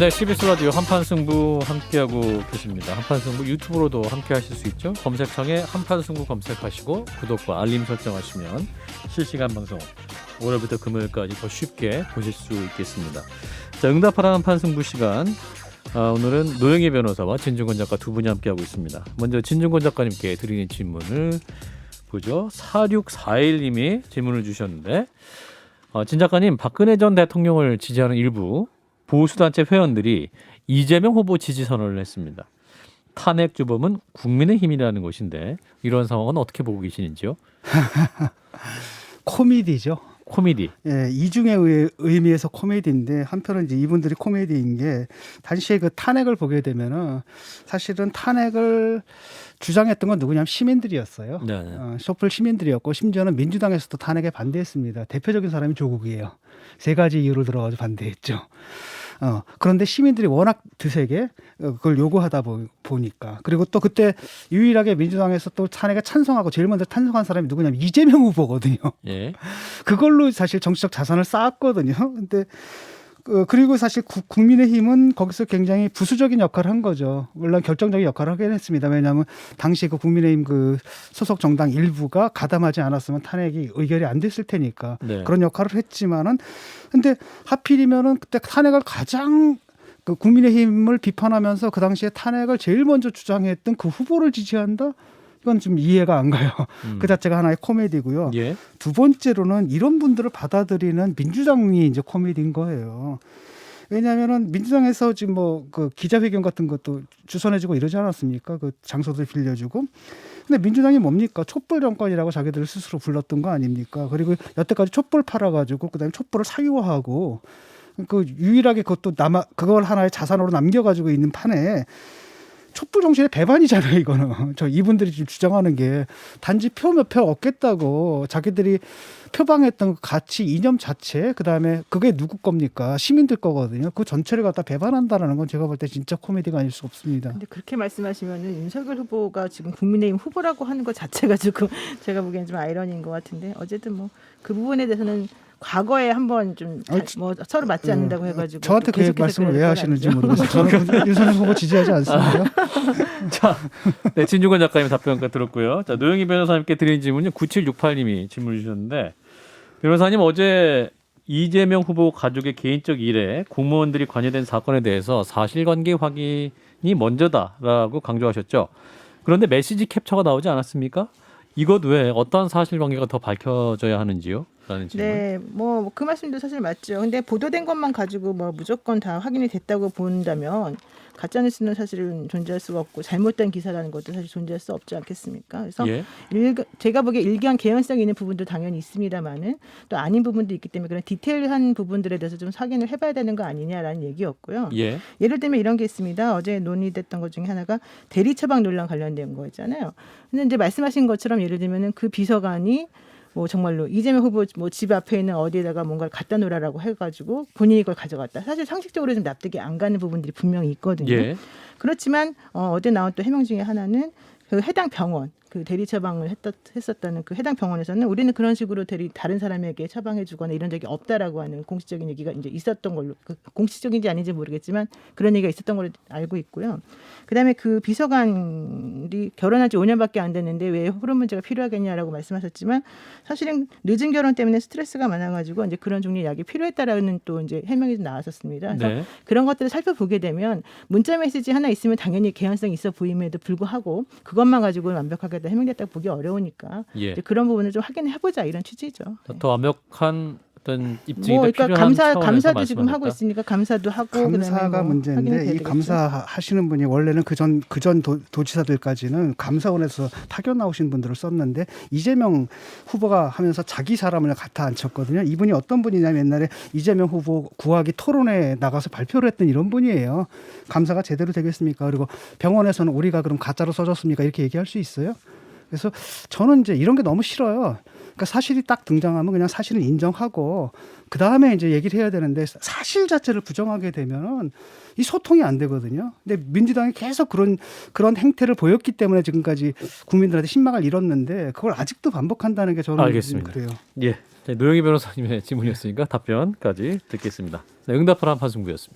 네, CBS 라디오 한판승부 함께하고 계십니다. 한판승부 유튜브로도 함께하실 수 있죠. 검색창에 한판승부 검색하시고 구독과 알림 설정하시면 실시간 방송 월요일부터 금요일까지 더 쉽게 보실 수 있겠습니다. 자, 응답하라 한판승부 시간. 오늘은 노영희 변호사와 진중권 작가 두 분이 함께하고 있습니다. 먼저 진중권 작가님께 드리는 질문을 보죠. 4641님이 질문을 주셨는데 진 작가님, 박근혜 전 대통령을 지지하는 일부 보수단체 회원들이 이재명 후보 지지 선언을 했습니다. 탄핵 주범은 국민의힘이라는 것인데 이런 상황은 어떻게 보고 계시는지요? 코미디죠. 코미디. 예, 이중의 의미에서 코미디인데 한편은 이제 이분들이 코미디인 게 당시에 그 탄핵을 보게 되면은 사실은 탄핵을 주장했던 건 누구냐면 시민들이었어요. 네. 촛불 시민들이었고 심지어는 민주당에서도 탄핵에 반대했습니다. 대표적인 사람이 조국이에요. 세 가지 이유를 들어가지고 반대했죠. 그런데 시민들이 워낙 드세게 그걸 요구하다 보니까 그리고 또 그때 유일하게 민주당에서 또 탄핵에 찬성하고 제일 먼저 찬성한 사람이 누구냐면 이재명 후보거든요. 예. 그걸로 사실 정치적 자산을 쌓았거든요. 근데 그리고 사실 국민의힘은 거기서 굉장히 부수적인 역할을 한 거죠. 물론 결정적인 역할을 하긴 했습니다. 왜냐하면 당시 그 국민의힘 그 소속 정당 일부가 가담하지 않았으면 탄핵이 의결이 안 됐을 테니까 네. 그런 역할을 했지만은 근데 하필이면은 그때 탄핵을 가장 그 국민의힘을 비판하면서 그 당시에 탄핵을 제일 먼저 주장했던 그 후보를 지지한다? 이건 좀 이해가 안 가요. 그 자체가 하나의 코미디고요. 예. 두 번째로는 이런 분들을 받아들이는 민주당이 이제 코미디인 거예요. 왜냐하면은 민주당에서 지금 뭐 그 기자회견 같은 것도 주선해주고 이러지 않았습니까? 그 장소도 빌려주고. 근데 민주당이 뭡니까? 촛불 정권이라고 자기들 스스로 불렀던 거 아닙니까? 그리고 여태까지 촛불 팔아가지고 그다음에 촛불을 사유화하고 그 유일하게 그것도 그걸 하나의 자산으로 남겨가지고 있는 판에. 촛불 정신의 배반이잖아요, 이거는. 이분들이 지금 주장하는 게 단지 표 몇 표 얻겠다고 자기들이 표방했던 그 가치, 이념 자체, 그 다음에 그게 누구 겁니까? 시민들 거거든요. 그 전체를 갖다 배반한다는 건 제가 볼 때 진짜 코미디가 아닐 수 없습니다. 근데 그렇게 말씀하시면은 윤석열 후보가 지금 국민의힘 후보라고 하는 것 자체가 조금 제가 보기엔 좀 아이러니인 것 같은데 어쨌든 뭐 그 부분에 대해서는 과거에 한번 좀 뭐 서로 맞지 않는다고 해가지고 저한테 그 말씀을 왜 하시는지 모르겠어요. 저는 윤석열 후보 지지하지 않습니다. 자, 네, 진중권 작가님 답변까지 들었고요. 자, 노영희 변호사님께 드린 질문은 9768님이 질문을 주셨는데 변호사님, 어제 이재명 후보 가족의 개인적 일에 공무원들이 관여된 사건에 대해서 사실관계 확인이 먼저다라고 강조하셨죠. 그런데 메시지 캡처가 나오지 않았습니까? 이것 외에 어떤 사실관계가 더 밝혀져야 하는지요? 라는 질문. 네, 뭐 그 말씀도 사실 맞죠. 근데 보도된 것만 가지고 뭐 무조건 다 확인이 됐다고 본다면 가짜뉴스는 사실은 존재할 수가 없고 잘못된 기사라는 것도 사실 존재할 수 없지 않겠습니까? 그래서 예. 제가 보기에 일견 개연성이 있는 부분도 당연히 있습니다만은 또 아닌 부분도 있기 때문에 그런 디테일한 부분들에 대해서 좀 확인을 해봐야 되는 거 아니냐라는 얘기였고요. 예. 예를 들면 이런 게 있습니다. 어제 논의됐던 것 중에 하나가 대리 처방 논란 관련된 거 있잖아요. 근데 이제 말씀하신 것처럼 예를 들면은 그 비서관이 뭐 정말로 이재명 후보 뭐 집 앞에 있는 어디에다가 뭔가를 갖다 놓으라고 해가지고 본인이 그걸 가져갔다. 사실 상식적으로 좀 납득이 안 가는 부분들이 분명히 있거든요. 예. 그렇지만 어제 나온 또 해명 중에 하나는 그 해당 병원 그 대리 처방을 했었다는 그 해당 병원에서는 우리는 그런 식으로 다른 사람에게 처방해주거나 이런 적이 없다라고 하는 공식적인 얘기가 이제 있었던 걸로 공식적인지 아닌지 모르겠지만 그런 얘기가 있었던 걸로 알고 있고요. 그다음에 그 비서관이 결혼한 지 5년밖에 안 됐는데 왜 호르몬 문제가 필요하겠냐라고 말씀하셨지만 사실은 늦은 결혼 때문에 스트레스가 많아가지고 이제 그런 종류의 약이 필요했다라는 또 이제 해명이 나왔었습니다. 그래서 네. 그런 것들을 살펴보게 되면 문자 메시지 하나 있으면 당연히 개연성이 있어 보임에도 불구하고 그것만 가지고 완벽하게 해명됐다고 보기 어려우니까 예. 이제 그런 부분을 좀 확인해보자 이런 취지죠. 네. 더 완벽한 어떤 입증이 뭐 더 그러니까 필요한 차원에서 감사도 지금 말씀하셨다. 하고 있으니까 감사도 하고 감사가 그다음에 뭐 문제인데 확인이 이 되겠죠. 감사 하시는 분이 원래는 그전 도지사들까지는 감사원에서 파견 나오신 분들을 썼는데 이재명 후보가 하면서 자기 사람을 갖다 앉혔거든요. 이분이 어떤 분이냐면 옛날에 이재명 후보 구하기 토론회에 나가서 발표를 했던 이런 분이에요. 감사가 제대로 되겠습니까? 그리고 병원에서는 우리가 그럼 가짜로 써줬습니까? 이렇게 얘기할 수 있어요? 그래서 저는 이제 이런 게 너무 싫어요. 그러니까 사실이 딱 등장하면 그냥 사실은 인정하고 그 다음에 이제 얘기를 해야 되는데 사실 자체를 부정하게 되면은 이 소통이 안 되거든요. 근데 민주당이 계속 그런 행태를 보였기 때문에 지금까지 국민들한테 신망을 잃었는데 그걸 아직도 반복한다는 게 저는 알겠습니다. 그래요. 예. 노영희 변호사님의 질문이었으니까 답변까지 듣겠습니다. 네, 응답하라 한판승부였습니다.